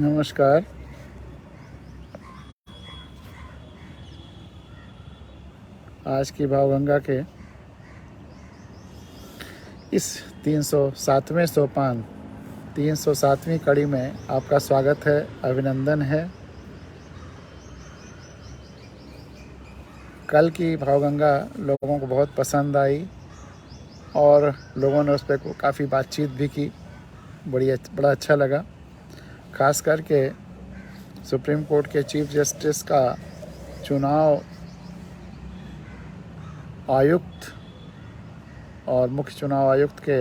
नमस्कार। आज की भावगंगा के इस 307वें सोपान 307वीं कड़ी में आपका स्वागत है, अभिनंदन है। कल की भावगंगा लोगों को बहुत पसंद आई और लोगों ने उस पर काफ़ी बातचीत भी की। बड़ा अच्छा लगा। ख़ास करके सुप्रीम कोर्ट के चीफ जस्टिस का चुनाव आयुक्त और मुख्य चुनाव आयुक्त के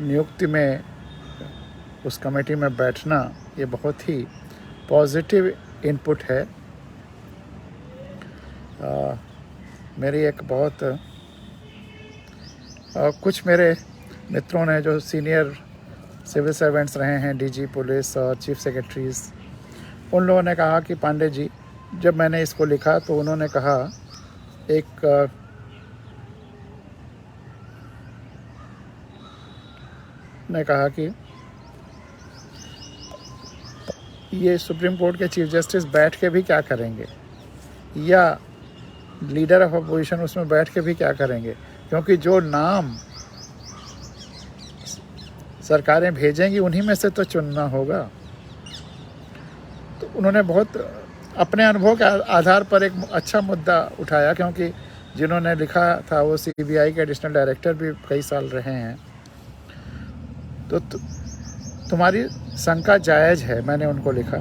नियुक्ति में उस कमेटी में बैठना ये बहुत ही पॉजिटिव इनपुट है। मेरी एक बहुत कुछ मेरे मित्रों ने जो सीनियर सिविल सर्वेंट्स रहे हैं, डीजी पुलिस और चीफ सेक्रेटरीज, उन लोगों ने कहा कि पांडे जी, जब मैंने इसको लिखा तो उन्होंने कहा कि ये सुप्रीम कोर्ट के चीफ जस्टिस बैठ के भी क्या करेंगे, या लीडर ऑफ अपोजिशन उसमें बैठ के भी क्या करेंगे, क्योंकि जो नाम सरकारें भेजेंगी उन्हीं में से तो चुनना होगा। तो उन्होंने बहुत अपने अनुभव के आधार पर एक अच्छा मुद्दा उठाया, क्योंकि जिन्होंने लिखा था वो सीबीआई के एडिशनल डायरेक्टर भी कई साल रहे हैं। तो तुम्हारी शंका जायज़ है, मैंने उनको लिखा,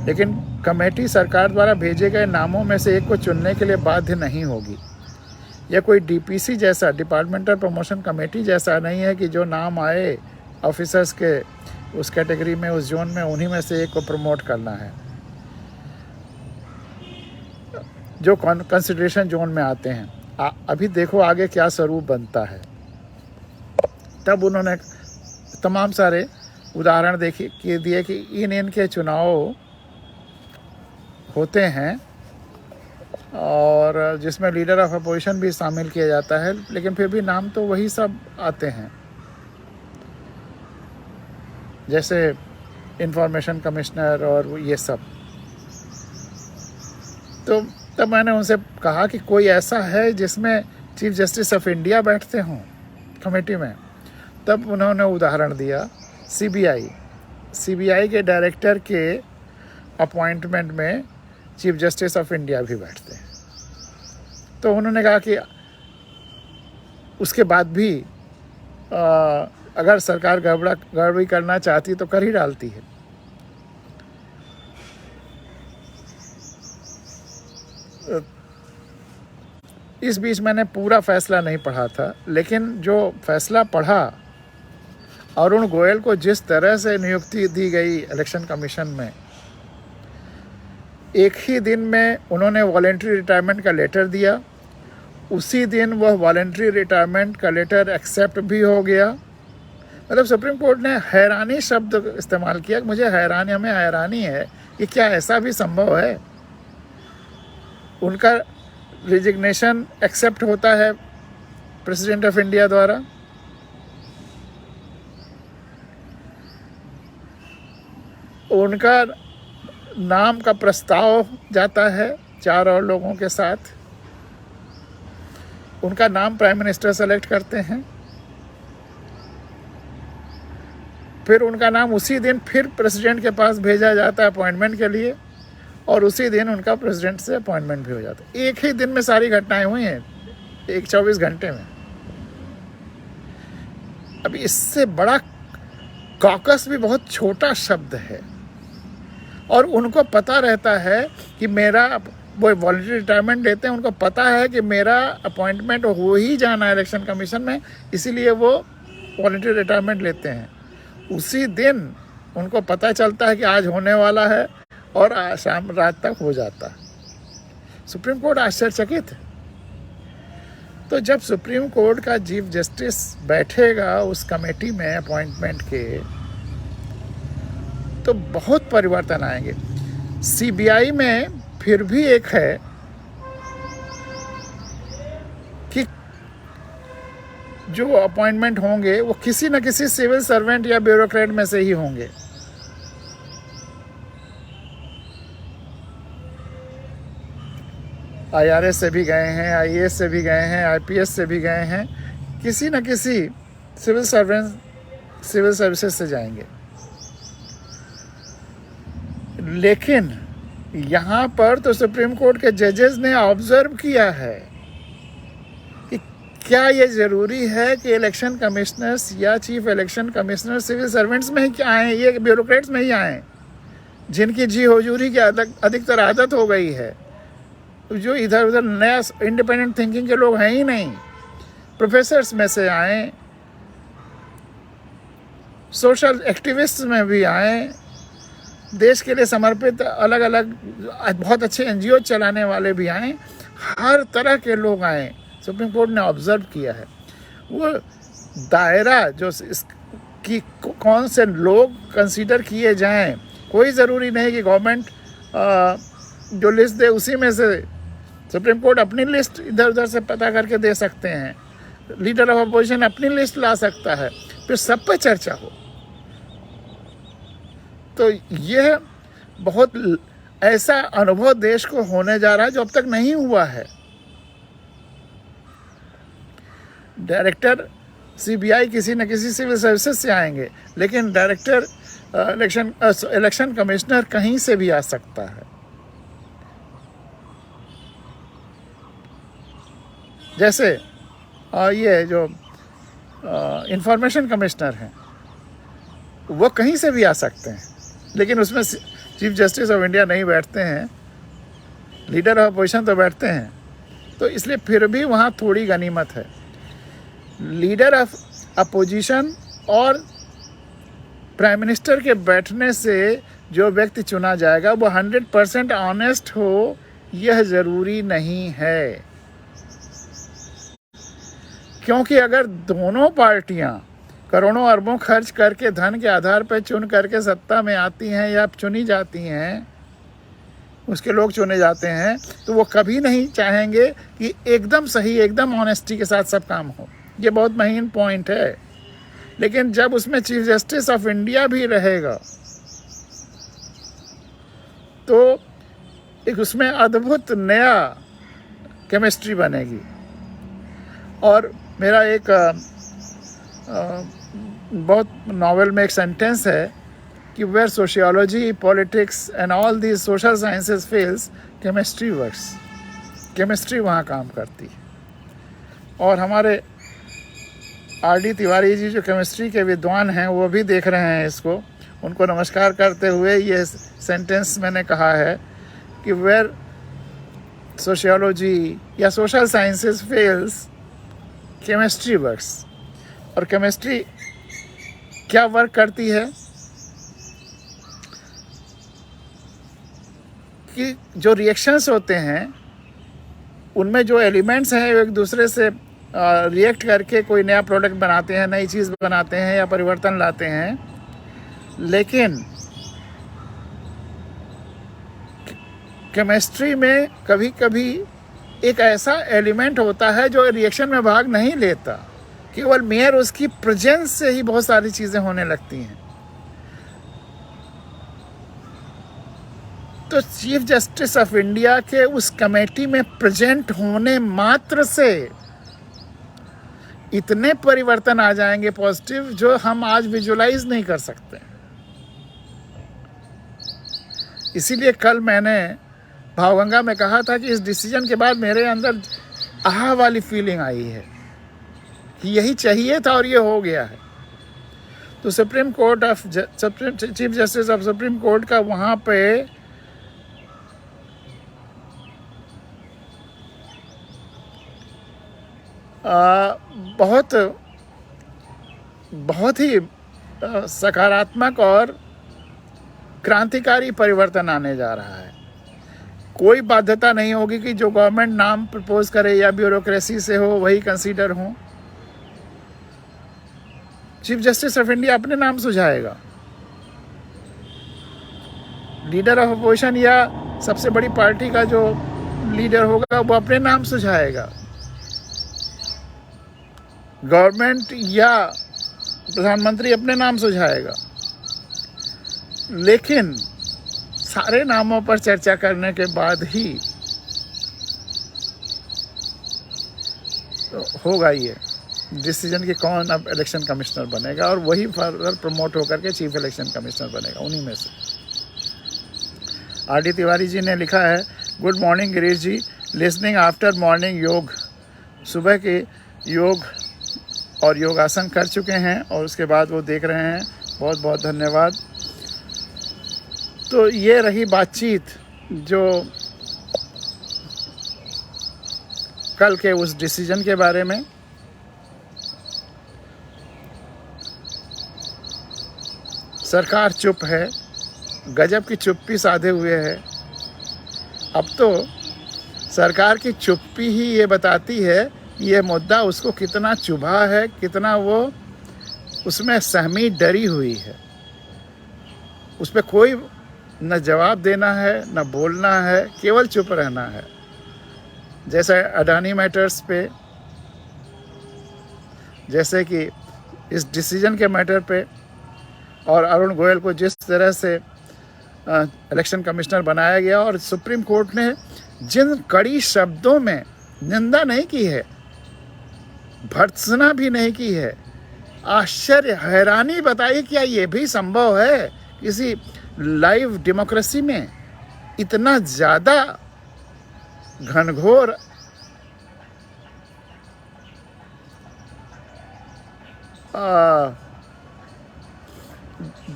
लेकिन कमेटी सरकार द्वारा भेजे गए नामों में से एक को चुनने के लिए बाध्य नहीं होगी। यह कोई डीपीसी जैसा, डिपार्टमेंटल प्रमोशन कमेटी जैसा नहीं है कि जो नाम आए ऑफिसर्स के उस कैटेगरी में, उस जोन में, उन्हीं में से एक को प्रमोट करना है जो कंसिडरेशन जोन में आते हैं। अभी देखो आगे क्या स्वरूप बनता है। तब उन्होंने तमाम सारे उदाहरण दिए कि इनके चुनाव होते हैं और जिसमें लीडर ऑफ अपोजिशन भी शामिल किया जाता है, लेकिन फिर भी नाम तो वही सब आते हैं, जैसे इंफॉर्मेशन कमिश्नर और ये सब। तो तब मैंने उनसे कहा कि कोई ऐसा है जिसमें चीफ जस्टिस ऑफ इंडिया बैठते हों कमेटी में। तब उन्होंने उदाहरण दिया सीबीआई के डायरेक्टर के अपॉइंटमेंट में चीफ जस्टिस ऑफ इंडिया भी बैठते हैं। तो उन्होंने कहा कि उसके बाद भी अगर सरकार गड़बड़ी करना चाहती तो कर ही डालती है। इस बीच मैंने पूरा फैसला नहीं पढ़ा था, लेकिन जो फैसला पढ़ा, अरुण गोयल को जिस तरह से नियुक्ति दी गई इलेक्शन कमीशन में, एक ही दिन में उन्होंने वॉलेंट्री रिटायरमेंट का लेटर दिया, उसी दिन वह वॉलेंट्री रिटायरमेंट का लेटर एक्सेप्ट भी हो गया। मतलब सुप्रीम कोर्ट ने हैरानी शब्द इस्तेमाल किया। हमें हैरानी है कि क्या ऐसा भी संभव है। उनका रिजिग्नेशन एक्सेप्ट होता है प्रेसिडेंट ऑफ इंडिया द्वारा, उनका नाम का प्रस्ताव जाता है 4 और लोगों के साथ, उनका नाम प्राइम मिनिस्टर सेलेक्ट करते हैं, फिर उनका नाम उसी दिन फिर प्रेसिडेंट के पास भेजा जाता है अपॉइंटमेंट के लिए, और उसी दिन उनका प्रेसिडेंट से अपॉइंटमेंट भी हो जाता है। एक ही दिन में सारी घटनाएं हुई हैं, 24 घंटे में। अब इससे बड़ा कॉकस भी बहुत छोटा शब्द है, और उनको पता रहता है कि वो वॉलंटरी रिटायरमेंट लेते हैं, उनको पता है कि मेरा अपॉइंटमेंट हो ही जाना है इलेक्शन कमीशन में, इसीलिए वो वॉलंटरी रिटायरमेंट लेते हैं। उसी दिन उनको पता चलता है कि आज होने वाला है, और शाम रात तक हो जाता है। सुप्रीम कोर्ट आश्चर्यचकित है। तो जब सुप्रीम कोर्ट का चीफ जस्टिस बैठेगा उस कमेटी में अपॉइंटमेंट के, तो बहुत परिवर्तन आएंगे। सीबीआई में फिर भी एक है कि जो अपॉइंटमेंट होंगे वो किसी न किसी सिविल सर्वेंट या ब्यूरोक्रेट में से ही होंगे। IRS से भी गए हैं, IAS से भी गए हैं, IPS से भी गए हैं, किसी न किसी सिविल सर्विसेज से जाएंगे। लेकिन यहाँ पर तो सुप्रीम कोर्ट के जजेस ने ऑब्जर्व किया है कि क्या ये ज़रूरी है कि इलेक्शन कमिश्नर्स या chief election commissioner civil servants में ही क्या आए, ये ब्यूरोक्रेट्स में ही आए, जिनकी जी हुजूरी की अधिकतर आदत हो गई है, जो इधर उधर नया इंडिपेंडेंट थिंकिंग के लोग हैं ही नहीं। प्रोफेसर्स में से आए, सोशल एक्टिविस्ट में भी आए, देश के लिए समर्पित अलग अलग बहुत अच्छे NGO चलाने वाले भी आए, हर तरह के लोग आए। सुप्रीम कोर्ट ने ऑब्जर्व किया है। वो दायरा जो कि कौन से लोग कंसीडर किए जाएं, कोई ज़रूरी नहीं कि गवर्नमेंट जो लिस्ट दे उसी में से, सुप्रीम कोर्ट अपनी लिस्ट इधर उधर से पता करके दे सकते हैं, लीडर ऑफ अपोजिशन अपनी लिस्ट ला सकता है, फिर सब पे चर्चा हो। तो यह बहुत ऐसा अनुभव देश को होने जा रहा है जो अब तक नहीं हुआ है। डायरेक्टर CBI किसी न किसी सिविल सर्विसेज से आएंगे, लेकिन डायरेक्टर इलेक्शन कमिश्नर कहीं से भी आ सकता है। जैसे ये जो इंफॉर्मेशन कमिश्नर हैं वो कहीं से भी आ सकते हैं, लेकिन उसमें चीफ जस्टिस ऑफ इंडिया नहीं बैठते हैं, लीडर ऑफ अपोजिशन तो बैठते हैं। तो इसलिए फिर भी वहाँ थोड़ी गनीमत है। लीडर ऑफ अपोजिशन और प्राइम मिनिस्टर के बैठने से जो व्यक्ति चुना जाएगा वो 100% ऑनेस्ट हो, यह ज़रूरी नहीं है। क्योंकि अगर दोनों पार्टियां करोड़ों अरबों खर्च करके धन के आधार पर चुन करके सत्ता में आती हैं या चुनी जाती हैं, उसके लोग चुने जाते हैं, तो वो कभी नहीं चाहेंगे कि एकदम सही, एकदम ऑनेस्टी के साथ सब काम हो। ये बहुत महीन पॉइंट है। लेकिन जब उसमें चीफ जस्टिस ऑफ इंडिया भी रहेगा तो एक उसमें अद्भुत नया केमिस्ट्री बनेगी। और मेरा एक बहुत नॉवेल में एक सेंटेंस है कि where sociology, politics and all these social sciences fails, chemistry works. Chemistry वहाँ काम करती है। और हमारे RD तिवारी जी जो केमिस्ट्री के विद्वान हैं वो भी देख रहे हैं इसको, उनको नमस्कार करते हुए ये सेंटेंस मैंने कहा है कि वेयर सोशियोलॉजी या social sciences fails, chemistry works. और केमिस्ट्री क्या वर्क करती है कि जो रिएक्शंस होते हैं उनमें जो एलिमेंट्स हैं एक दूसरे से रिएक्ट करके कोई नया प्रोडक्ट बनाते हैं, नई चीज़ बनाते हैं या परिवर्तन लाते हैं। लेकिन केमिस्ट्री में कभी कभी एक ऐसा एलिमेंट होता है जो रिएक्शन में भाग नहीं लेता, केवल मेयर उसकी प्रेजेंस से ही बहुत सारी चीज़ें होने लगती हैं। तो चीफ जस्टिस ऑफ इंडिया के उस कमेटी में प्रेजेंट होने मात्र से इतने परिवर्तन आ जाएंगे पॉजिटिव, जो हम आज विजुलाइज नहीं कर सकते। इसीलिए कल मैंने भावगंगा में कहा था कि इस डिसीजन के बाद मेरे अंदर आह वाली फीलिंग आई है कि यही चाहिए था और ये हो गया है। तो supreme court of chief justice of supreme court का वहाँ पे बहुत ही सकारात्मक और क्रांतिकारी परिवर्तन आने जा रहा है। कोई बाध्यता नहीं होगी कि जो गवर्नमेंट नाम प्रपोज करे या ब्यूरोक्रेसी से हो वही कंसीडर हो। चीफ जस्टिस ऑफ इंडिया अपने नाम सुझाएगा, लीडर ऑफ अपोजिशन या सबसे बड़ी पार्टी का जो लीडर होगा वो अपने नाम सुझाएगा। गवर्नमेंट या प्रधानमंत्री अपने नाम सुझाएगा, लेकिन सारे नामों पर चर्चा करने के बाद ही तो होगा ये डिसीजन कि कौन अब इलेक्शन कमिश्नर बनेगा, और वही फर्दर प्रमोट होकर के चीफ इलेक्शन कमिश्नर बनेगा उन्हीं में से। आर.डी. तिवारी जी ने लिखा है, गुड मॉर्निंग गिरीश जी, लिसनिंग आफ्टर मॉर्निंग योग। सुबह के योग और योगासन कर चुके हैं और उसके बाद वो देख रहे हैं। बहुत बहुत धन्यवाद। तो ये रही बातचीत जो कल के उस डिसीजन के बारे में। सरकार चुप है, गजब की चुप्पी साधे हुए है। अब तो सरकार की चुप्पी ही ये बताती है ये मुद्दा उसको कितना चुभा है, कितना वो उसमें सहमी डरी हुई है। उस पर कोई न जवाब देना है न बोलना है, केवल चुप रहना है। जैसे अडानी मैटर्स पे, जैसे कि इस डिसीजन के मैटर पे, और अरुण गोयल को जिस तरह से इलेक्शन कमिश्नर बनाया गया, और सुप्रीम कोर्ट ने जिन कड़ी शब्दों में निंदा नहीं की है, भर्त्सना भी नहीं की है, आश्चर्य हैरानी बताई क्या ये भी संभव है किसी लाइव डेमोक्रेसी में इतना ज़्यादा घनघोर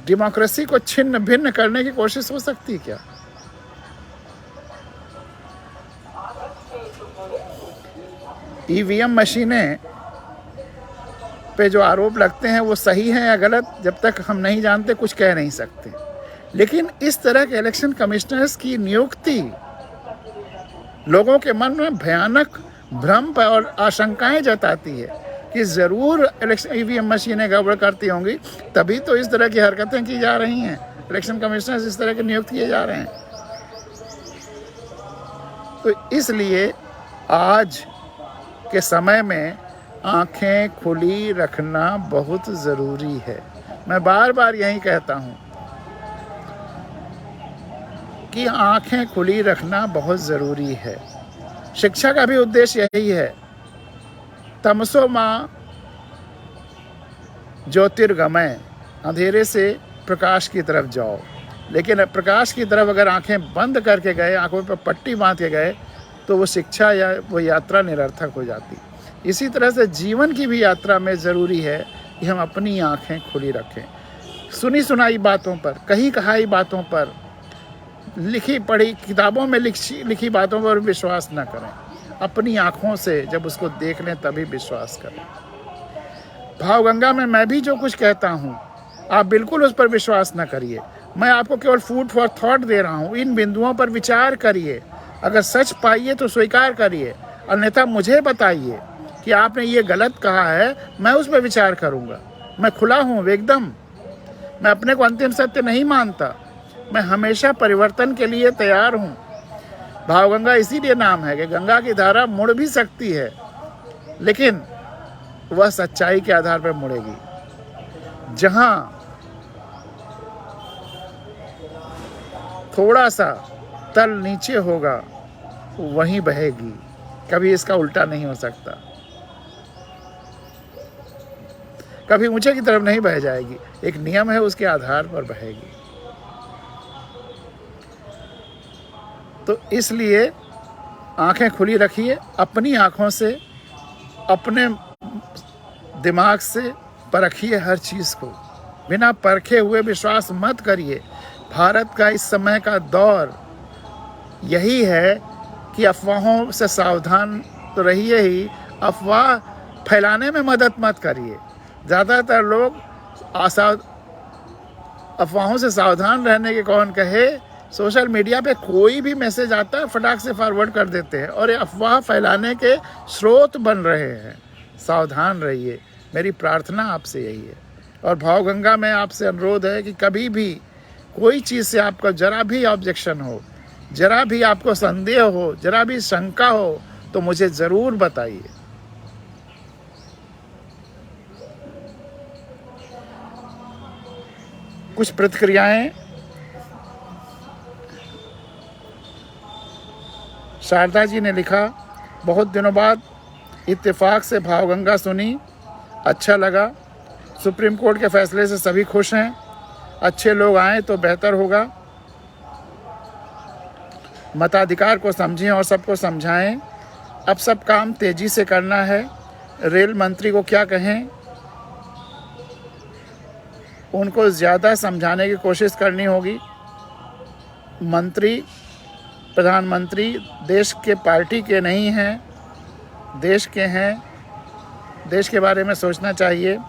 डेमोक्रेसी को छिन्न भिन्न करने की कोशिश हो सकती है क्या? ईवीएम मशीनें पे जो आरोप लगते हैं वो सही हैं या गलत, जब तक हम नहीं जानते कुछ कह नहीं सकते। लेकिन इस तरह के इलेक्शन कमिश्नर्स की नियुक्ति लोगों के मन में भयानक भ्रम और आशंकाएं जताती है कि ज़रूर इलेक्शन ईवीएम मशीनें गड़बड़ करती होंगी, तभी तो इस तरह की हरकतें की जा रही हैं, इलेक्शन कमिश्नर्स इस तरह के नियुक्त किए जा रहे हैं। तो इसलिए आज के समय में आंखें खुली रखना बहुत ज़रूरी है। मैं बार बार यही कहता हूँ कि आंखें खुली रखना बहुत ज़रूरी है। शिक्षा का भी उद्देश्य यही है, तमसो माँ ज्योतिर्गमय, अंधेरे से प्रकाश की तरफ जाओ। लेकिन प्रकाश की तरफ अगर आंखें बंद करके गए, आंखों पर पट्टी बांध के गए, तो वो शिक्षा या वो यात्रा निरर्थक हो जाती। इसी तरह से जीवन की भी यात्रा में ज़रूरी है कि हम अपनी आंखें खुली रखें। सुनी सुनाई बातों पर, कही कहाई बातों पर, लिखी पढ़ी किताबों में लिखी बातों पर विश्वास न करें। अपनी आँखों से जब उसको देख लें तभी विश्वास करें। भावगंगा में मैं भी जो कुछ कहता हूँ आप बिल्कुल उस पर विश्वास न करिए। मैं आपको केवल फूड फॉर थॉट दे रहा हूँ। इन बिंदुओं पर विचार करिए, अगर सच पाइए तो स्वीकार करिए, अन्यथा मुझे बताइए कि आपने ये गलत कहा है, मैं उस पर विचार करूँगा। मैं खुला हूँ एकदम। मैं अपने को अंतिम सत्य नहीं मानता। मैं हमेशा परिवर्तन के लिए तैयार हूँ। भावगंगा इसीलिए नाम है कि गंगा की धारा मुड़ भी सकती है, लेकिन वह सच्चाई के आधार पर मुड़ेगी। जहाँ थोड़ा सा तल नीचे होगा वहीं बहेगी, कभी इसका उल्टा नहीं हो सकता। कभी ऊंचे की तरफ नहीं बह जाएगी, एक नियम है उसके आधार पर बहेगी। तो इसलिए आंखें खुली रखिए, अपनी आंखों से, अपने दिमाग से परखिए हर चीज़ को। बिना परखे हुए विश्वास मत करिए। भारत का इस समय का दौर यही है कि अफवाहों से सावधान तो रहिए ही, अफवाह फैलाने में मदद मत करिए। ज़्यादातर लोग अफवाहों से सावधान रहने के कौन कहे, सोशल मीडिया पे कोई भी मैसेज आता है फटाक से फॉरवर्ड कर देते हैं और ये अफवाह फैलाने के स्रोत बन रहे हैं। सावधान रहिए, मेरी प्रार्थना आपसे यही है। और भावगंगा में आपसे अनुरोध है कि कभी भी कोई चीज़ से आपका जरा भी ऑब्जेक्शन हो, जरा भी आपको संदेह हो, जरा भी शंका हो, तो मुझे ज़रूर बताइए। कुछ प्रतिक्रियाएं शारदा जी ने लिखा, बहुत दिनों बाद इत्तेफाक से भावगंगा सुनी, अच्छा लगा। सुप्रीम कोर्ट के फैसले से सभी खुश हैं, अच्छे लोग आएँ तो बेहतर होगा। मताधिकार को समझें और सबको समझाएं। अब सब काम तेजी से करना है। रेल मंत्री को क्या कहें, उनको ज़्यादा समझाने की कोशिश करनी होगी। मंत्री प्रधानमंत्री देश के पार्टी के नहीं हैं, देश के हैं, देश के बारे में सोचना चाहिए।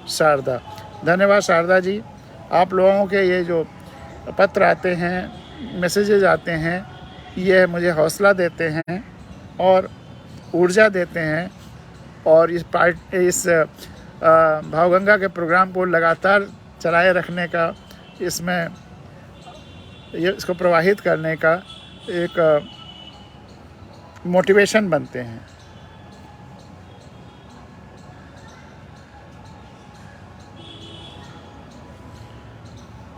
शारदा, धन्यवाद शारदा जी। आप लोगों के ये जो पत्र आते हैं, मैसेजेज आते हैं, ये मुझे हौसला देते हैं और ऊर्जा देते हैं, और इस भावगंगा के प्रोग्राम को लगातार चलाए रखने का, इसको प्रवाहित करने का एक मोटिवेशन बनते हैं।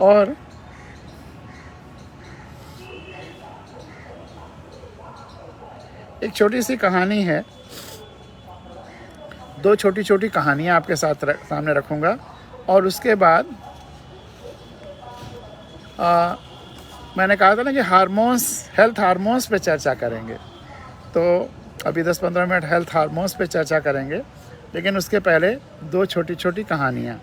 और एक छोटी सी कहानी है, दो छोटी छोटी कहानियाँ आपके सामने रखूँगा, और उसके बाद मैंने कहा था ना कि हेल्थ हार्मोन्स पे चर्चा करेंगे, तो अभी 10-15 मिनट हेल्थ हार्मोन्स पे चर्चा करेंगे, लेकिन उसके पहले दो छोटी छोटी कहानियाँ।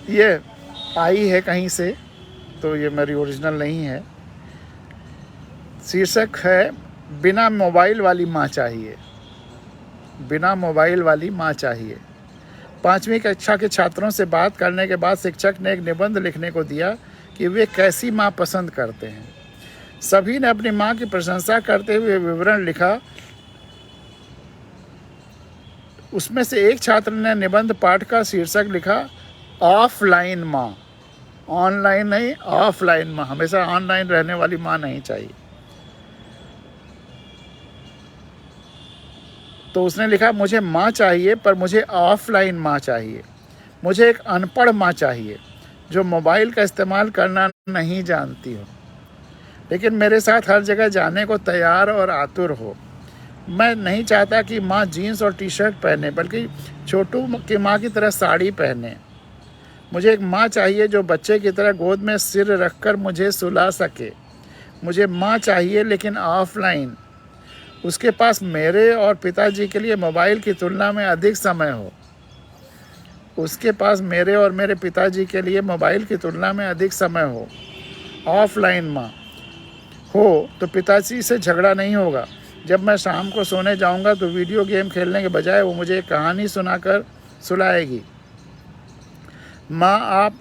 ये आई है कहीं से, तो ये मेरी ओरिजिनल नहीं है। शीर्षक है, बिना मोबाइल वाली माँ चाहिए। बिना मोबाइल वाली माँ चाहिए। 5वीं कक्षा के छात्रों से बात करने के बाद शिक्षक ने एक निबंध लिखने को दिया कि वे कैसी माँ पसंद करते हैं। सभी ने अपनी माँ की प्रशंसा करते हुए विवरण लिखा। उसमें से एक छात्र ने निबंध पाठ का शीर्षक लिखा, ऑफलाइन माँ। ऑनलाइन नहीं, ऑफलाइन माँ। हमेशा ऑनलाइन रहने वाली माँ नहीं चाहिए। तो उसने लिखा, मुझे माँ चाहिए, पर मुझे ऑफलाइन माँ चाहिए। मुझे एक अनपढ़ माँ चाहिए जो मोबाइल का इस्तेमाल करना नहीं जानती हो, लेकिन मेरे साथ हर जगह जाने को तैयार और आतुर हो। मैं नहीं चाहता कि माँ जीन्स और टी शर्ट पहने, बल्कि छोटू की माँ की तरह साड़ी पहने। मुझे एक माँ चाहिए जो बच्चे की तरह गोद में सिर रखकर मुझे सुला सके। मुझे माँ चाहिए, लेकिन ऑफलाइन। उसके पास मेरे और पिताजी के लिए मोबाइल की तुलना में अधिक समय हो। उसके पास मेरे और मेरे पिताजी के लिए मोबाइल की तुलना में अधिक समय हो। ऑफलाइन माँ हो तो पिताजी से झगड़ा नहीं होगा। जब मैं शाम को सोने जाऊंगा तो वीडियो गेम खेलने के बजाय वो मुझे एक कहानी सुनाकर सुलाएगी। माँ, आप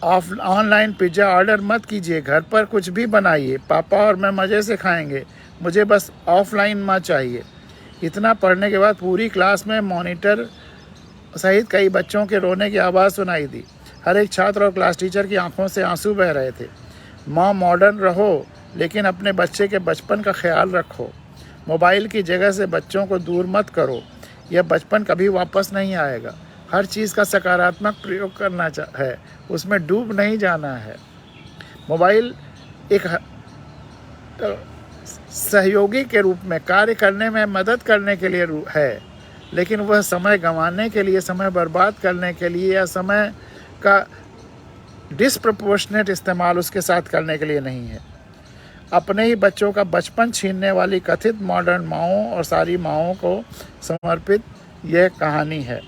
ऑनलाइन पिज़्ज़ा ऑर्डर मत कीजिए, घर पर कुछ भी बनाइए। पापा और मैं मज़े से खाएंगे। मुझे बस ऑफलाइन माँ चाहिए। इतना पढ़ने के बाद पूरी क्लास में मॉनिटर सहित कई बच्चों के रोने की आवाज़ सुनाई दी। हर एक छात्र और क्लास टीचर की आंखों से आंसू बह रहे थे। माँ, मॉडर्न रहो, लेकिन अपने बच्चे के बचपन का ख्याल रखो। मोबाइल की जगह से बच्चों को दूर मत करो। यह बचपन कभी वापस नहीं आएगा। हर चीज़ का सकारात्मक प्रयोग करना है, उसमें डूब नहीं जाना है। मोबाइल एक सहयोगी के रूप में कार्य करने में मदद करने के लिए है, लेकिन वह समय गंवाने के लिए, समय बर्बाद करने के लिए या समय का डिसप्रपोर्शनेट इस्तेमाल उसके साथ करने के लिए नहीं है। अपने ही बच्चों का बचपन छीनने वाली कथित मॉडर्न माँओं और सारी माँओं को समर्पित यह कहानी है।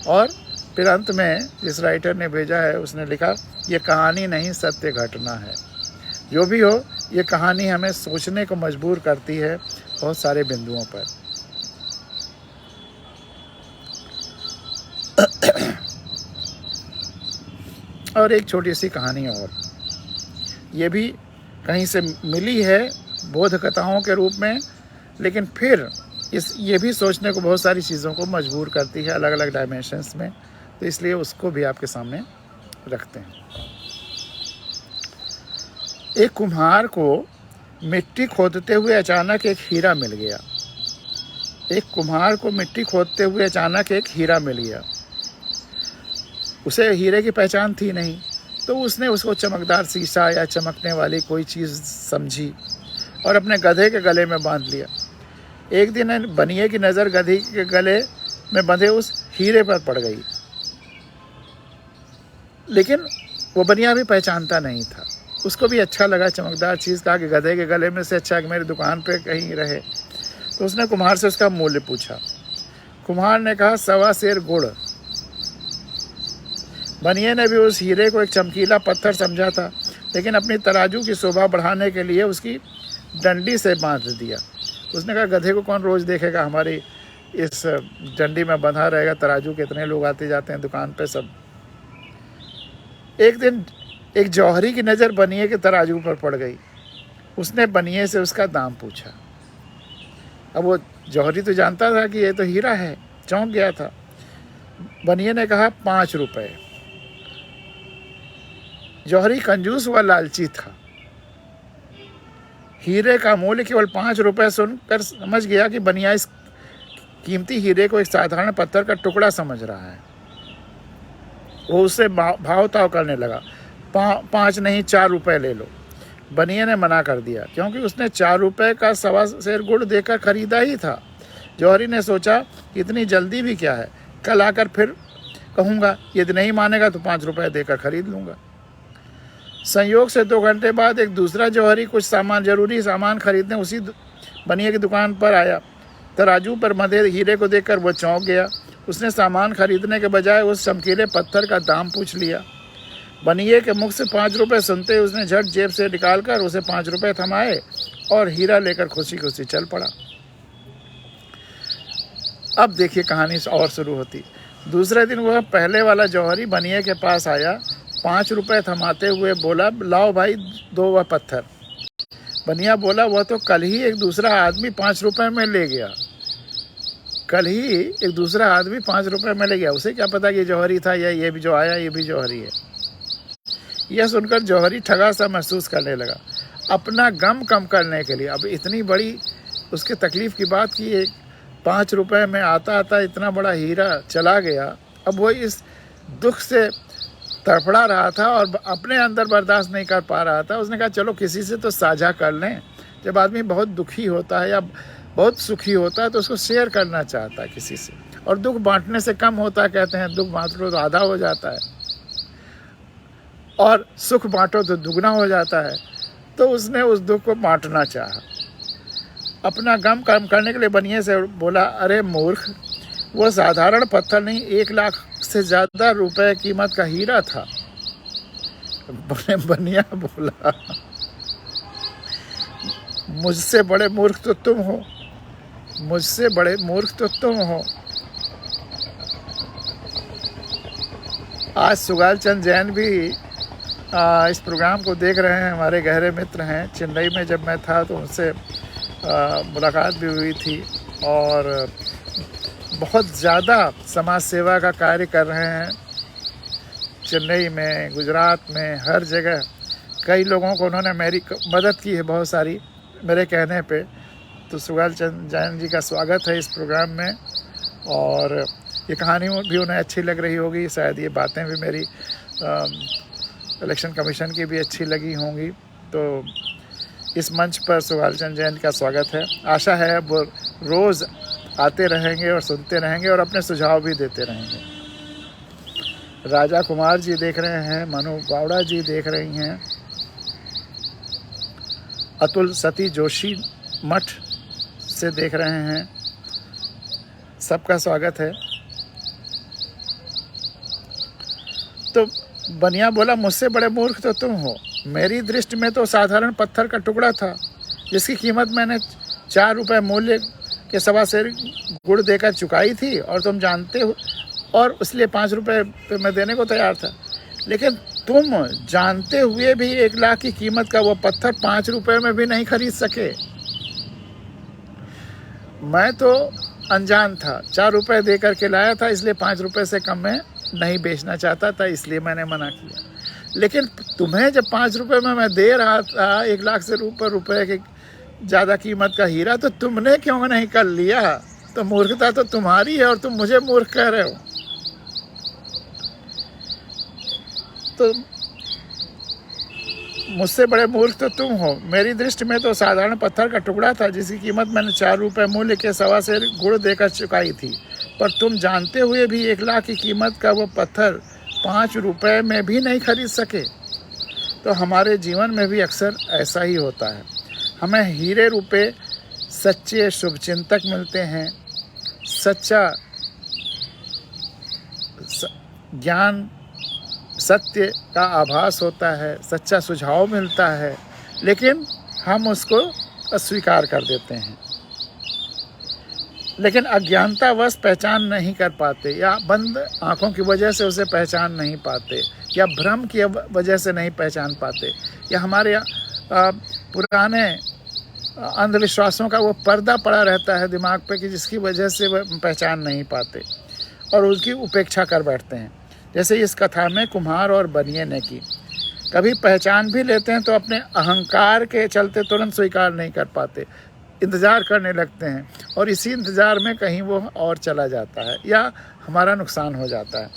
और फिर अंत में जिस राइटर ने भेजा है उसने लिखा, ये कहानी नहीं, सत्य घटना है। जो भी हो, ये कहानी हमें सोचने को मजबूर करती है बहुत सारे बिंदुओं पर। और एक छोटी सी कहानी और, ये भी कहीं से मिली है बोध कथाओं के रूप में, लेकिन फिर ये भी सोचने को बहुत सारी चीज़ों को मजबूर करती है अलग अलग डायमेंशंस में, तो इसलिए उसको भी आपके सामने रखते हैं। एक कुम्हार को मिट्टी खोदते हुए अचानक एक हीरा मिल गया। एक कुम्हार को मिट्टी खोदते हुए अचानक एक हीरा मिल गया। उसे हीरे की पहचान थी नहीं, तो उसने उसको चमकदार शीशा या चमकने वाली कोई चीज़ समझी और अपने गधे के गले में बांध लिया। एक दिन बनिए की नज़र गधे के गले में बंधे उस हीरे पर पड़ गई, लेकिन वो बनिया भी पहचानता नहीं था। उसको भी अच्छा लगा चमकदार चीज़, कहा कि गधे के गले में से अच्छा कि मेरी दुकान पे कहीं रहे। तो उसने कुम्हार से उसका मूल्य पूछा। कुम्हार ने कहा 1.25 सेर गुड़। बनिए ने भी उस हीरे को एक चमकीला पत्थर समझा था, लेकिन अपनी तराजू की शोभा बढ़ाने के लिए उसकी डंडी से बांध दिया। उसने कहा गधे को कौन रोज़ देखेगा, हमारी इस डंडी में बंधा रहेगा, तराजू के इतने लोग आते जाते हैं दुकान पे सब। एक दिन एक जौहरी की नज़र बनिए के तराजू पर पड़ गई। उसने बनिए से उसका दाम पूछा। अब वो जौहरी तो जानता था कि ये तो हीरा है, चौंक गया था। बनिए ने कहा 5 रुपए। जौहरी कंजूस व लालची था, हीरे का मूल्य केवल 5 रुपए सुनकर समझ गया कि बनिया इस कीमती हीरे को एक साधारण पत्थर का टुकड़ा समझ रहा है। वो उससे भाव ताव करने लगा। 5 नहीं 4 रुपए ले लो। बनिए ने मना कर दिया, क्योंकि उसने 4 रुपए का 1.25 सेर गुड़ देकर खरीदा ही था। जौहरी ने सोचा कि इतनी जल्दी भी क्या है, कल आकर फिर कहूँगा, यदि नहीं मानेगा तो 5 रुपए देकर खरीद लूँगा। संयोग से 2 घंटे बाद एक दूसरा जौहरी कुछ जरूरी सामान खरीदने उसी बनिए की दुकान पर आया। तराजू पर बंधे हीरे को देखकर वो चौंक गया। उसने सामान खरीदने के बजाय उस चमकीले पत्थर का दाम पूछ लिया। बनिए के मुख से 5 रुपए सुनते ही उसने झट जेब से निकालकर उसे 5 रुपए थमाए और हीरा लेकर खुशी खुशी चल पड़ा। अब देखिए कहानी और शुरू होती। दूसरे दिन वह पहले वाला जौहरी बनिए के पास आया। 5 रुपए थमाते हुए बोला, लाओ भाई 2 वह पत्थर। बनिया बोला, वह तो कल ही एक दूसरा आदमी 5 रुपए में ले गया। कल ही एक दूसरा आदमी 5 रुपए में ले गया, उसे क्या पता कि जौहरी था या ये भी जो आया ये भी जौहरी है। यह सुनकर जौहरी ठगा सा महसूस करने लगा। अपना गम कम करने के लिए, अब इतनी बड़ी उसके तकलीफ की बात की, एक 5 रुपए में आता आता इतना बड़ा हीरा चला गया। अब वो इस दुख से तड़फड़ा रहा था और अपने अंदर बर्दाश्त नहीं कर पा रहा था। उसने कहा चलो किसी से तो साझा कर लें। जब आदमी बहुत दुखी होता है या बहुत सुखी होता है तो उसको शेयर करना चाहता है किसी से, और दुख बांटने से कम होता है। कहते हैं दुख बांटो तो आधा हो जाता है और सुख बांटो तो दुगना हो जाता है। तो उसने उस दुख को बांटना चाहा। अपना गम कम करने के लिए बनिए से बोला, अरे मूर्ख, वो साधारण पत्थर नहीं, 1 लाख से ज़्यादा रुपए कीमत का हीरा था। बनिया बोला, मुझसे बड़े मूर्ख तो तुम हो, मुझसे बड़े मूर्ख तो तुम हो। आज सुगाल चंद जैन भी इस प्रोग्राम को देख रहे हैं, हमारे गहरे मित्र हैं। चेन्नई में जब मैं था तो उनसे मुलाकात भी हुई थी और बहुत ज़्यादा समाज सेवा का कार्य कर रहे हैं। चेन्नई में, गुजरात में, हर जगह कई लोगों को उन्होंने मेरी मदद की है बहुत सारी, मेरे कहने पे। तो सुगाल चंद जैन जी का स्वागत है इस प्रोग्राम में, और ये कहानी भी उन्हें अच्छी लग रही होगी। शायद ये बातें भी मेरी इलेक्शन कमीशन की भी अच्छी लगी होंगी। तो इस मंच पर सुगाल चंद जैन का स्वागत है। आशा है वो रोज़ आते रहेंगे और सुनते रहेंगे और अपने सुझाव भी देते रहेंगे। राजा कुमार जी देख रहे हैं, मनु बावड़ा जी देख रही हैं, अतुल सती जोशी मठ से देख रहे हैं। सबका स्वागत है। तो बनिया बोला, मुझसे बड़े मूर्ख तो तुम हो। मेरी दृष्टि में तो साधारण पत्थर का टुकड़ा था, जिसकी कीमत मैंने 4 रुपए मूल्य के 1.25 सेर गुड़ देकर चुकाई थी, और तुम जानते हो, और इसलिए 5 रुपए पे मैं देने को तैयार था। लेकिन तुम जानते हुए भी 1 लाख की कीमत का वो पत्थर 5 रुपए में भी नहीं खरीद सके। मैं तो अनजान था, 4 रुपए दे करके लाया था, इसलिए 5 रुपए से कम में नहीं बेचना चाहता था, इसलिए मैंने मना किया। लेकिन तुम्हें जब 5 रुपए में मैं दे रहा था 1 लाख से ऊपर रुपए के ज़्यादा कीमत का हीरा, तो तुमने क्यों नहीं कर लिया? तो मूर्खता तो तुम्हारी है और तुम मुझे मूर्ख कह रहे हो। तो मुझसे बड़े मूर्ख तो तुम हो। मेरी दृष्टि में तो साधारण पत्थर का टुकड़ा था जिसकी कीमत मैंने 4 रुपये मूल्य के 1.25 सेर गुड़ देकर चुकाई थी। पर तुम जानते हुए भी 1 लाख की कीमत का वो पत्थर 5 रुपये में भी नहीं खरीद सके। तो हमारे जीवन में भी अक्सर ऐसा ही होता है। हमें हीरे रुपये सच्चे शुभचिंतक मिलते हैं, सच्चा ज्ञान सत्य का आभास होता है, सच्चा सुझाव मिलता है, लेकिन हम उसको अस्वीकार कर देते हैं। लेकिन अज्ञानतावश पहचान नहीं कर पाते, या बंद आँखों की वजह से उसे पहचान नहीं पाते, या भ्रम की वजह से नहीं पहचान पाते, या हमारे पुराने अंधविश्वासों का वो पर्दा पड़ा रहता है दिमाग पे कि जिसकी वजह से वह पहचान नहीं पाते और उसकी उपेक्षा कर बैठते हैं। जैसे इस कथा में कुम्हार और बनिए ने की। कभी पहचान भी लेते हैं तो अपने अहंकार के चलते तुरंत स्वीकार नहीं कर पाते, इंतज़ार करने लगते हैं और इसी इंतज़ार में कहीं वो और चला जाता है या हमारा नुकसान हो जाता है।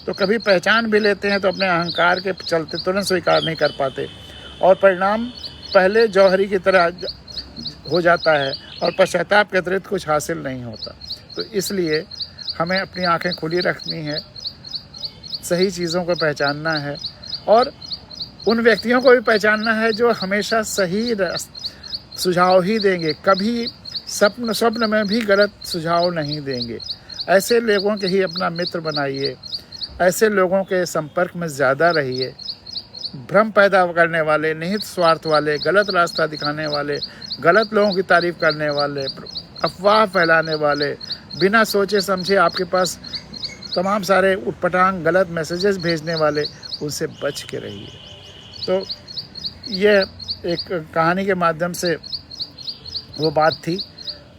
तो कभी पहचान भी लेते हैं तो अपने अहंकार के चलते तुरंत स्वीकार नहीं कर पाते और परिणाम पहले जौहरी की तरह हो जाता है और पश्चाताप के अतिरिक्त कुछ हासिल नहीं होता। तो इसलिए हमें अपनी आंखें खुली रखनी है, सही चीज़ों को पहचानना है और उन व्यक्तियों को भी पहचानना है जो हमेशा सही सुझाव ही देंगे, कभी स्वप्न में भी गलत सुझाव नहीं देंगे। ऐसे लोगों के ही अपना मित्र बनाइए, ऐसे लोगों के संपर्क में ज़्यादा रहिए। भ्रम पैदा करने वाले, निहित स्वार्थ वाले, गलत रास्ता दिखाने वाले, गलत लोगों की तारीफ करने वाले, अफवाह फैलाने वाले, बिना सोचे समझे आपके पास तमाम सारे उटपटांग गलत मैसेजेस भेजने वाले, उनसे बच के रहिए। तो ये एक कहानी के माध्यम से वो बात थी।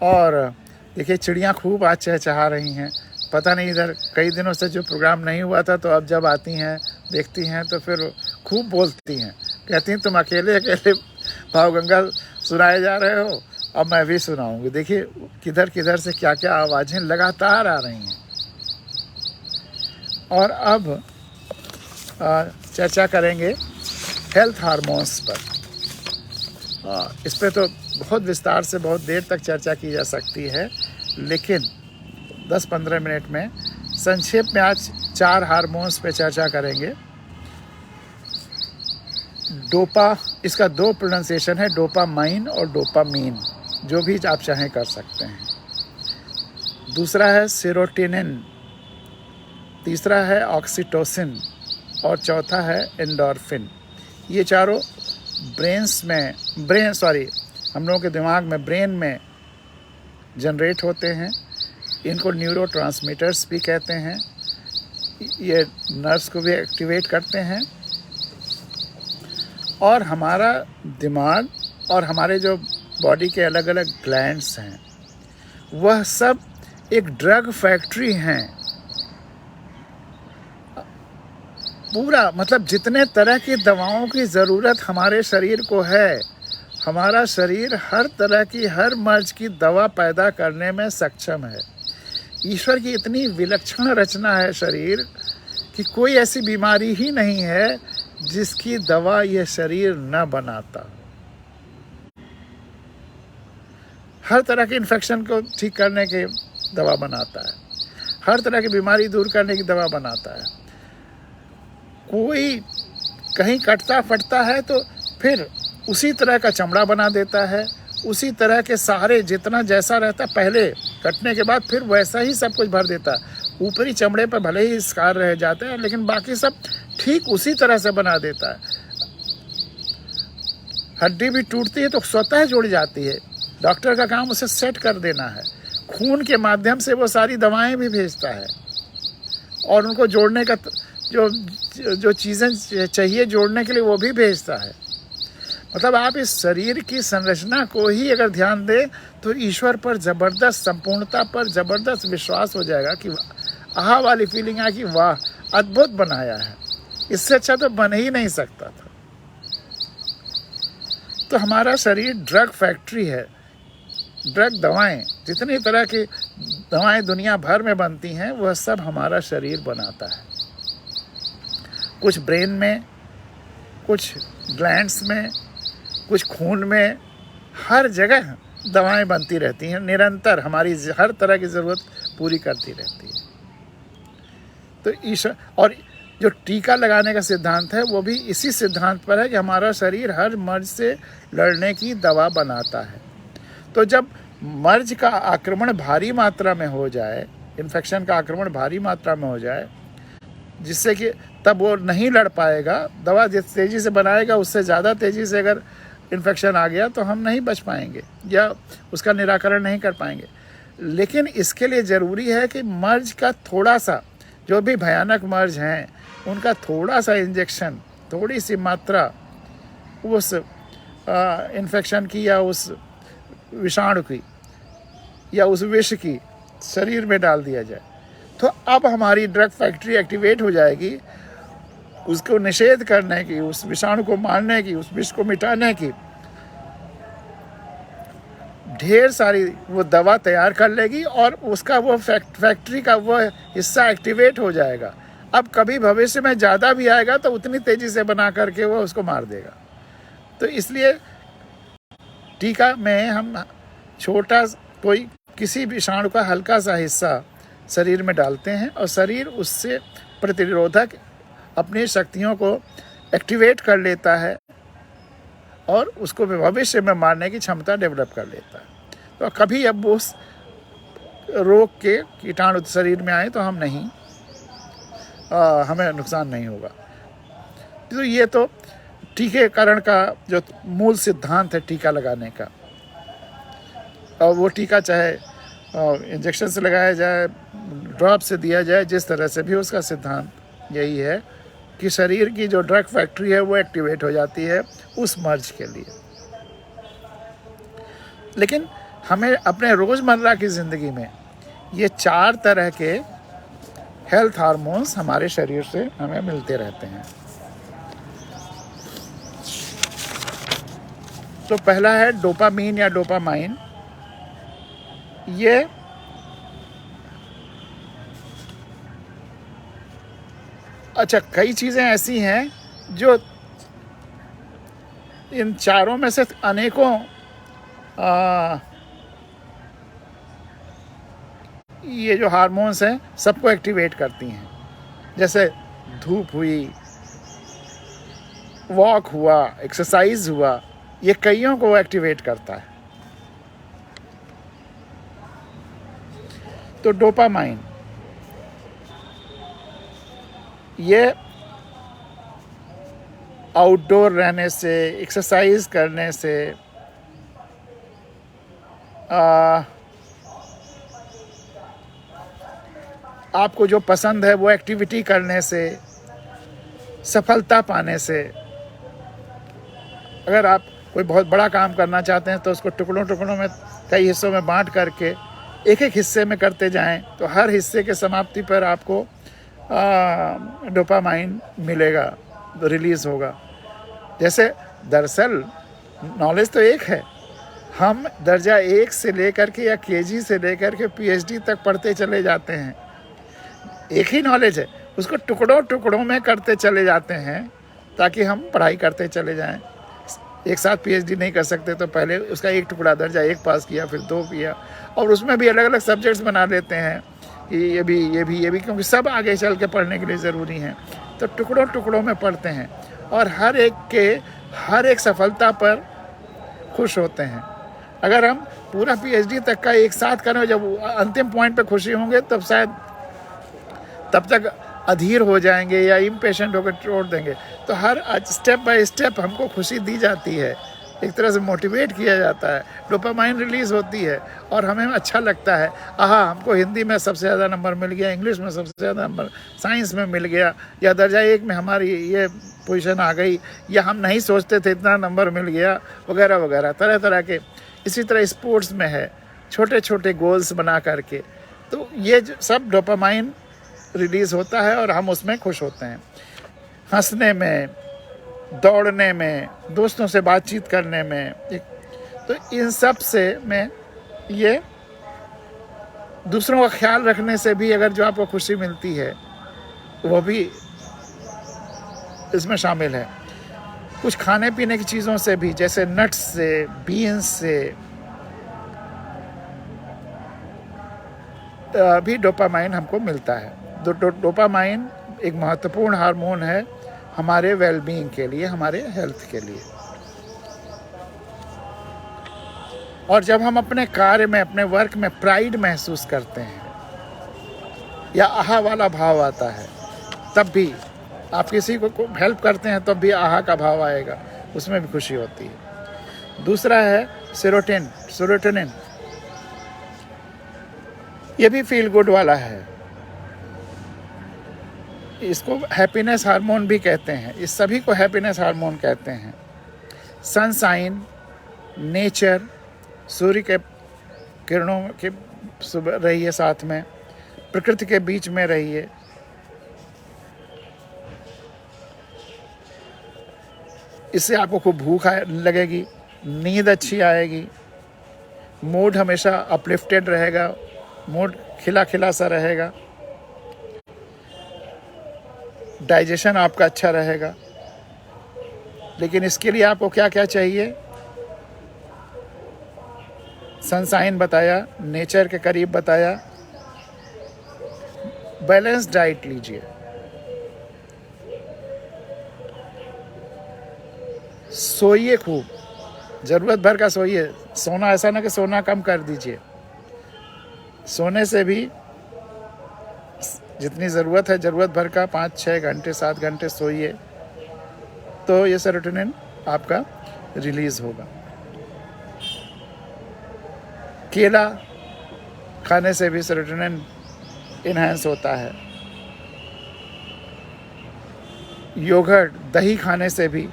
और देखिए चिड़ियाँ खूब आज चहचहा रही हैं। पता नहीं इधर कई दिनों से जो प्रोग्राम नहीं हुआ था, तो अब जब आती हैं देखती हैं तो फिर खूब बोलती हैं, कहती हैं तुम अकेले अकेले भावगंगा सुनाए जा रहे हो, अब मैं भी सुनाऊंगी। देखिए किधर किधर से क्या क्या आवाज़ें लगातार आ रही हैं। और अब चर्चा करेंगे हेल्थ हार्मोन्स पर। इस पे तो बहुत विस्तार से बहुत देर तक चर्चा की जा सकती है, लेकिन 10-15 मिनट में संक्षेप में आज 4 हार्मोन्स पे चर्चा करेंगे। इसका 2 प्रोनाउंसिएशन है, डोपामाइन और डोपामीन, जो भी आप चाहें कर सकते हैं। दूसरा है सेरोटोनिन, तीसरा है ऑक्सीटोसिन और चौथा है एंडोर्फिन। ये चारों हम लोगों के दिमाग में, ब्रेन में जनरेट होते हैं। इनको न्यूरोट्रांसमीटर्स भी कहते हैं। ये नर्व्स को भी एक्टिवेट करते हैं और हमारा दिमाग और हमारे जो बॉडी के अलग अलग ग्लैंड्स हैं, वह सब एक ड्रग फैक्ट्री हैं। पूरा मतलब जितने तरह की दवाओं की ज़रूरत हमारे शरीर को है, हमारा शरीर हर तरह की, हर मर्ज की दवा पैदा करने में सक्षम है। ईश्वर की इतनी विलक्षण रचना है शरीर कि कोई ऐसी बीमारी ही नहीं है जिसकी दवा यह शरीर न बनाता। हर तरह के इन्फेक्शन को ठीक करने की दवा बनाता है, हर तरह की बीमारी दूर करने की दवा बनाता है। कोई कहीं कटता फटता है तो फिर उसी तरह का चमड़ा बना देता है, उसी तरह के सहारे जितना जैसा रहता पहले, कटने के बाद फिर वैसा ही सब कुछ भर देता। ऊपरी चमड़े पर भले ही स्कार रह जाते हैं, लेकिन बाकी सब ठीक उसी तरह से बना देता है। हड्डी भी टूटती है तो स्वतः जुड़ जाती है, डॉक्टर का काम उसे सेट कर देना है। खून के माध्यम से वो सारी दवाएं भी भेजता है और उनको जोड़ने का जो चीज़ें चाहिए जोड़ने के लिए वो भी भेजता है। मतलब आप इस शरीर की संरचना को ही अगर ध्यान दें तो ईश्वर पर ज़बरदस्त, संपूर्णता पर ज़बरदस्त विश्वास हो जाएगा कि आहा वाली फीलिंग है कि वाह अद्भुत बनाया है, इससे अच्छा तो बन ही नहीं सकता था। तो हमारा शरीर ड्रग फैक्ट्री है। ड्रग दवाएं, जितनी तरह की दवाएं दुनिया भर में बनती हैं, वह सब हमारा शरीर बनाता है। कुछ ब्रेन में, कुछ ग्लैंड्स में, कुछ खून में, हर जगह दवाएं बनती रहती हैं, निरंतर हमारी हर तरह की ज़रूरत पूरी करती रहती है। तो ईश्वर, और जो टीका लगाने का सिद्धांत है वो भी इसी सिद्धांत पर है कि हमारा शरीर हर मर्ज से लड़ने की दवा बनाता है। तो जब मर्ज का आक्रमण भारी मात्रा में हो जाए, इन्फेक्शन का आक्रमण भारी मात्रा में हो जाए, जिससे कि तब वो नहीं लड़ पाएगा, दवा जिस तेज़ी से बनाएगा उससे ज़्यादा तेज़ी से अगर इन्फेक्शन आ गया तो हम नहीं बच पाएंगे या उसका निराकरण नहीं कर पाएंगे। लेकिन इसके लिए ज़रूरी है कि मर्ज का थोड़ा सा, जो भी भयानक मर्ज हैं उनका थोड़ा सा इंजेक्शन, थोड़ी सी मात्रा उस इन्फेक्शन की या उस विषाणु की या उस विष की शरीर में डाल दिया जाए, तो अब हमारी ड्रग फैक्ट्री एक्टिवेट हो जाएगी, उसको निषेध करने की, उस विषाणु को मारने की, उस विष को मिटाने की ढेर सारी वो दवा तैयार कर लेगी और उसका वो फैक्ट्री का वो हिस्सा एक्टिवेट हो जाएगा। अब कभी भविष्य में ज़्यादा भी आएगा तो उतनी तेज़ी से बना करके वो उसको मार देगा। तो इसलिए टीका में हम छोटा कोई किसी विषाणु का हल्का सा हिस्सा शरीर में डालते हैं और शरीर उससे प्रतिरोधक अपनी शक्तियों को एक्टिवेट कर लेता है और उसको भविष्य में मारने की क्षमता डेवलप कर लेता है। तो कभी अब उस रोग के कीटाणु शरीर में आए तो हम नहीं हमें नुकसान नहीं होगा। तो ये तो टीकाकरण का जो मूल सिद्धांत है टीका लगाने का, और वो टीका चाहे इंजेक्शन से लगाया जाए, ड्रॉप से दिया जाए, जिस तरह से भी, उसका सिद्धांत यही है कि शरीर की जो ड्रग फैक्ट्री है वो एक्टिवेट हो जाती है उस मर्ज के लिए। लेकिन हमें अपने रोज़मर्रा की ज़िंदगी में ये 4 तरह के हेल्थ हार्मोन्स हमारे शरीर से हमें मिलते रहते हैं। तो पहला है डोपामीन या डोपामाइन। ये अच्छा, कई चीज़ें ऐसी हैं जो इन चारों में से अनेकों ये जो हार्मोन्स हैं सबको एक्टिवेट करती हैं। जैसे धूप हुई, वॉक हुआ, एक्सरसाइज हुआ, ये कईयों को एक्टिवेट करता है। तो डोपामाइन ये आउटडोर रहने से, एक्सरसाइज करने से, आपको जो पसंद है वो एक्टिविटी करने से, सफलता पाने से, अगर आप कोई बहुत बड़ा काम करना चाहते हैं तो उसको टुकड़ों टुकड़ों में, कई हिस्सों में बांट करके एक एक हिस्से में करते जाएं, तो हर हिस्से के समाप्ति पर आपको डोपामाइन मिलेगा, रिलीज़ होगा। जैसे दरअसल नॉलेज तो एक है, हम दर्जा 1 से लेकर के या केजी से लेकर के पीएचडी तक पढ़ते चले जाते हैं, एक ही नॉलेज है, उसको टुकड़ों टुकड़ों में करते चले जाते हैं ताकि हम पढ़ाई करते चले जाएं। एक साथ पीएचडी नहीं कर सकते तो पहले उसका एक टुकड़ा दर्जा 1 पास किया, फिर 2 किया, और उसमें भी अलग अलग सब्जेक्ट्स बना लेते हैं कि ये भी, क्योंकि सब आगे चल के पढ़ने के लिए ज़रूरी हैं। तो टुकड़ों टुकड़ों में पढ़ते हैं और हर एक सफलता पर खुश होते हैं। अगर हम पूरा पीएचडी तक का एक साथ करें, जब अंतिम पॉइंट पे खुशी होंगे तब शायद तब तक अधीर हो जाएंगे या इम्पेशेंट होकर छोड़ देंगे। तो हर स्टेप बाय स्टेप हमको खुशी दी जाती है, एक तरह से मोटिवेट किया जाता है, डोपामाइन रिलीज़ होती है और हमें अच्छा लगता है, आहा हमको हिंदी में सबसे ज़्यादा नंबर मिल गया, इंग्लिश में सबसे ज़्यादा नंबर, साइंस में मिल गया, या दर्जा 1 में हमारी ये पोजीशन आ गई, या हम नहीं सोचते थे इतना नंबर मिल गया, वगैरह वगैरह, तरह तरह के। इसी तरह स्पोर्ट्स में है, छोटे छोटे गोल्स बना करके, तो ये सब डोपामाइन रिलीज़ होता है और हम उसमें खुश होते हैं। हंसने में, दौड़ने में, दोस्तों से बातचीत करने में, तो इन सब से में ये दूसरों का ख्याल रखने से भी अगर जो आपको खुशी मिलती है वो भी इसमें शामिल है। कुछ खाने पीने की चीज़ों से भी, जैसे नट्स से, बीन्स से भी डोपामाइन हमको मिलता है। डोपामाइन एक महत्वपूर्ण हार्मोन है हमारे वेलबीइंग के लिए, हमारे हेल्थ के लिए। और जब हम अपने कार्य में, अपने वर्क में प्राइड महसूस करते हैं या आहा वाला भाव आता है, तब भी आप किसी को हेल्प करते हैं तब भी आहा का भाव आएगा, उसमें भी खुशी होती है। दूसरा है सेरोटोनिन। ये भी फील गुड वाला है। इसको हैप्पीनेस हार्मोन भी कहते हैं, इस सभी को हैप्पीनेस हार्मोन कहते हैं। सनशाइन, नेचर, सूर्य के किरणों के सुबह रहिए, साथ में प्रकृति के बीच में रहिए। इससे आपको खूब भूख लगेगी, नींद अच्छी आएगी, मूड हमेशा अपलिफ्टेड रहेगा, मूड खिला खिला सा रहेगा, डाइजेशन आपका अच्छा रहेगा। लेकिन इसके लिए आपको क्या क्या चाहिए? सनशाइन बताया, नेचर के करीब बताया, बैलेंस डाइट लीजिए, सोइए खूब, ज़रूरत भर का सोइए। सोना ऐसा ना कि सोना कम कर दीजिए, सोने से भी जितनी ज़रूरत है, ज़रूरत भर का 5-6 घंटे 7 घंटे सोइए, तो ये सेरोटोनिन आपका रिलीज़ होगा। केला खाने से भी सेरोटोनिन इन्हांस होता है। योगर्ट, दही खाने से भी।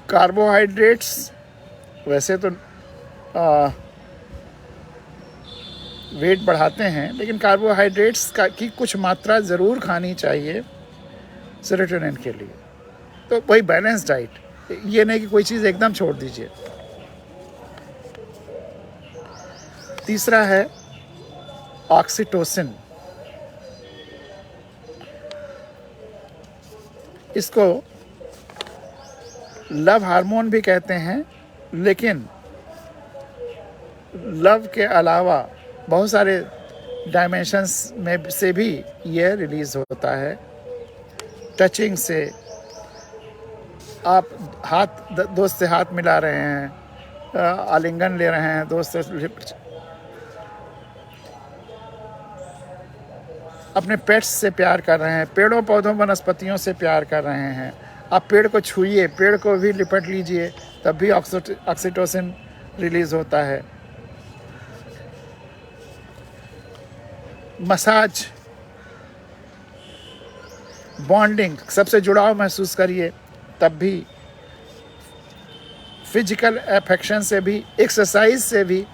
कार्बोहाइड्रेट्स वैसे तो वेट बढ़ाते हैं, लेकिन कार्बोहाइड्रेट्स की कुछ मात्रा ज़रूर खानी चाहिए सेरोटोनिन के लिए। तो वही बैलेंस डाइट, ये नहीं कि कोई चीज़ एकदम छोड़ दीजिए। तीसरा है ऑक्सीटोसिन। इसको लव हार्मोन भी कहते हैं, लेकिन लव के अलावा बहुत सारे डायमेंशंस में से भी यह रिलीज़ होता है। टचिंग से, आप दोस्त से हाथ मिला रहे हैं, आलिंगन ले रहे हैं, दोस्त से अपने पेट्स से प्यार कर रहे हैं, पेड़ों पौधों वनस्पतियों से प्यार कर रहे हैं, आप पेड़ को छूइए, पेड़ को भी लिपट लीजिए, तब भी ऑक्सीटोसिन रिलीज़ होता है। मसाज, बॉन्डिंग, सबसे जुड़ाव महसूस करिए, तब भी फिजिकल अफेक्शन से भी, एक्सरसाइज से भी,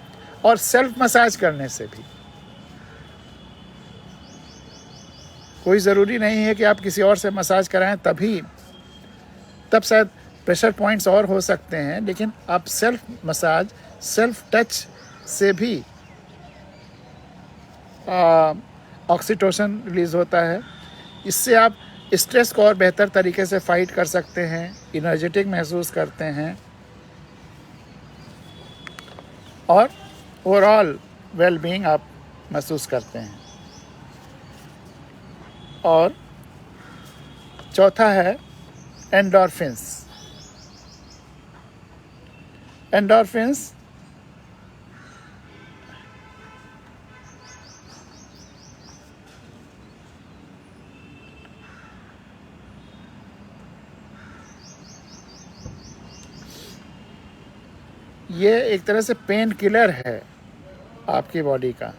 और सेल्फ मसाज करने से भी। कोई ज़रूरी नहीं है कि आप किसी और से मसाज कराएं तब शायद प्रेशर पॉइंट्स और हो सकते हैं, लेकिन आप सेल्फ मसाज, सेल्फ टच से भी ऑक्सीटोसिन रिलीज़ होता है। इससे आप स्ट्रेस को और बेहतर तरीके से फाइट कर सकते हैं, एनर्जेटिक महसूस करते हैं, और ओवरऑल वेलबीइंग आप महसूस करते हैं। और चौथा है एंडोर्फिन्स। एंडोर्फिन्स ये एक तरह से पेन किलर है आपकी बॉडी का।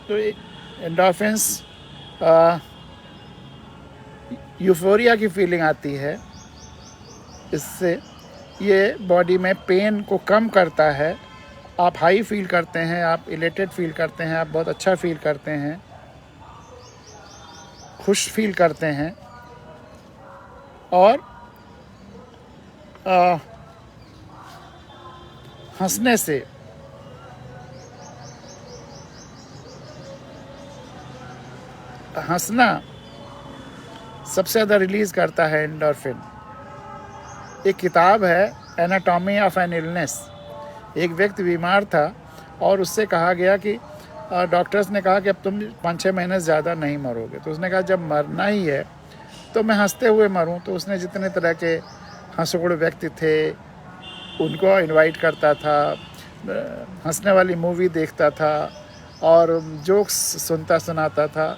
तो एंडोर्फिन्स यूफोरिया की फीलिंग आती है इससे, ये बॉडी में पेन को कम करता है। आप हाई फील करते हैं, आप इलेटेड फील करते हैं, आप बहुत अच्छा फील करते हैं, खुश फील करते हैं। और हंसने से हंसना सबसे ज़्यादा रिलीज़ करता है एंडोर्फिन। एक किताब है एनाटॉमी ऑफ एन इलनेस। एक व्यक्ति बीमार था और उससे कहा गया कि डॉक्टर्स ने कहा कि अब तुम 5-6 महीने से ज़्यादा नहीं मरोगे। तो उसने कहा जब मरना ही है तो मैं हंसते हुए मरूं। तो उसने जितने तरह के हंसुड़ व्यक्ति थे उनको इनवाइट करता था, हंसने वाली मूवी देखता था और जोक्स सुनता सुनाता था।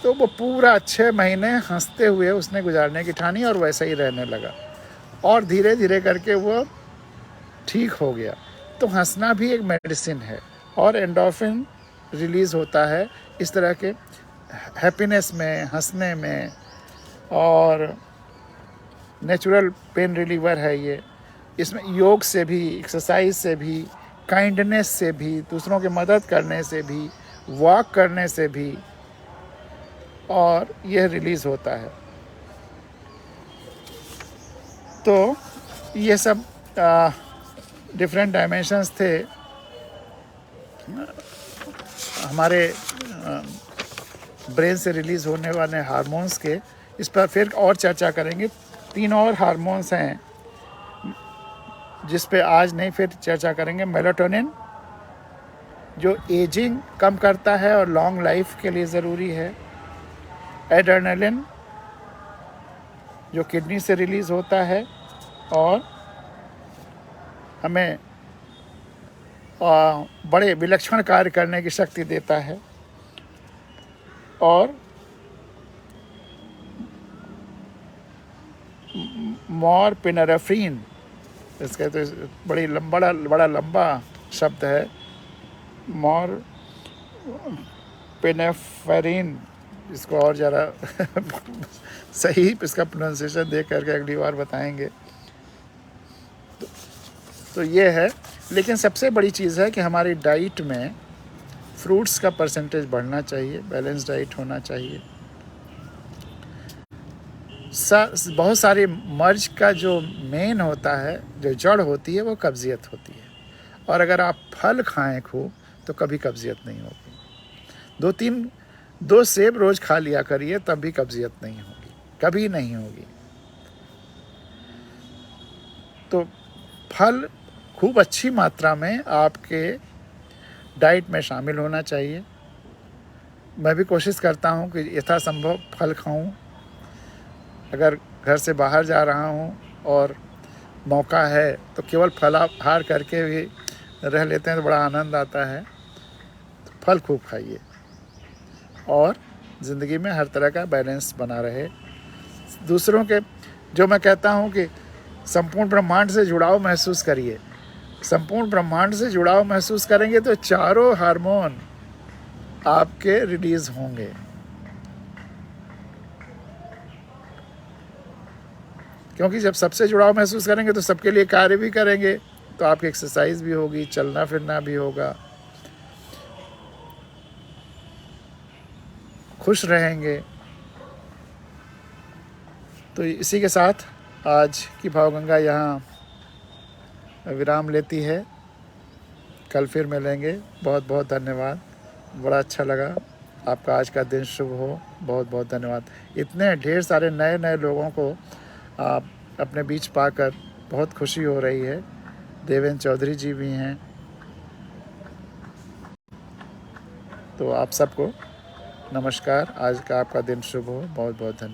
तो वो पूरा 6 महीने हंसते हुए उसने गुजारने की ठानी और वैसा ही रहने लगा और धीरे धीरे करके वो ठीक हो गया। तो हंसना भी एक मेडिसिन है और एंडोर्फिन रिलीज़ होता है इस तरह के हैप्पीनेस में, हंसने में। और नेचुरल पेन रिलीवर है ये। इसमें योग से भी, एक्सरसाइज से भी, काइंडनेस से भी, दूसरों की मदद करने से भी, वॉक करने से भी और यह रिलीज़ होता है। तो ये सब डिफरेंट डायमेंशंस थे हमारे ब्रेन से रिलीज़ होने वाले हार्मोन्स के। इस पर फिर और चर्चा करेंगे। 3 और हार्मोन्स हैं जिस पे आज नहीं फिर चर्चा करेंगे। मेलाटोनिन जो एजिंग कम करता है और लॉन्ग लाइफ के लिए ज़रूरी है। एड्रेनलिन जो किडनी से रिलीज़ होता है और हमें बड़े विलक्षण कार्य करने की शक्ति देता है। और मॉरफिनेफ्रिन, इसका तो बड़ा लंबा शब्द है। मॉरफिनेफ्रिन, इसको और ज़रा सही इसका प्रोनाउंसिएशन देख करके अगली बार बताएंगे। तो ये है। लेकिन सबसे बड़ी चीज़ है कि हमारी डाइट में फ्रूट्स का परसेंटेज बढ़ना चाहिए, बैलेंस डाइट होना चाहिए। बहुत सारे मर्ज का जो मेन होता है, जो जड़ होती है, वो कब्जियत होती है। और अगर आप फल खाएं खूब तो कभी कब्जियत नहीं होगी। 2 सेब रोज़ खा लिया करिए, तब भी कब्जियत नहीं होगी, कभी नहीं होगी। तो फल खूब अच्छी मात्रा में आपके डाइट में शामिल होना चाहिए। मैं भी कोशिश करता हूँ कि यथासंभव फल खाऊं। अगर घर से बाहर जा रहा हूँ और मौका है तो केवल फलाहार करके भी रह लेते हैं तो बड़ा आनंद आता है। तो फल खूब खाइए और ज़िंदगी में हर तरह का बैलेंस बना रहे। दूसरों के, जो मैं कहता हूँ कि संपूर्ण ब्रह्मांड से जुड़ाव महसूस करिए। संपूर्ण ब्रह्मांड से जुड़ाव महसूस करेंगे तो चारों हार्मोन आपके रिलीज होंगे। क्योंकि जब सबसे जुड़ाव महसूस करेंगे तो सबके लिए कार्य भी करेंगे, तो आपकी एक्सरसाइज भी होगी, चलना फिरना भी होगा, खुश रहेंगे। तो इसी के साथ आज की भावगंगा यहाँ विराम लेती है। कल फिर मिलेंगे। बहुत बहुत धन्यवाद। बड़ा अच्छा लगा। आपका आज का दिन शुभ हो। बहुत बहुत धन्यवाद। इतने ढेर सारे नए लोगों को आप अपने बीच पाकर बहुत खुशी हो रही है। देवेंद्र चौधरी जी भी हैं। तो आप सबको नमस्कार। आज का आपका दिन शुभ हो। बहुत बहुत धन्यवाद।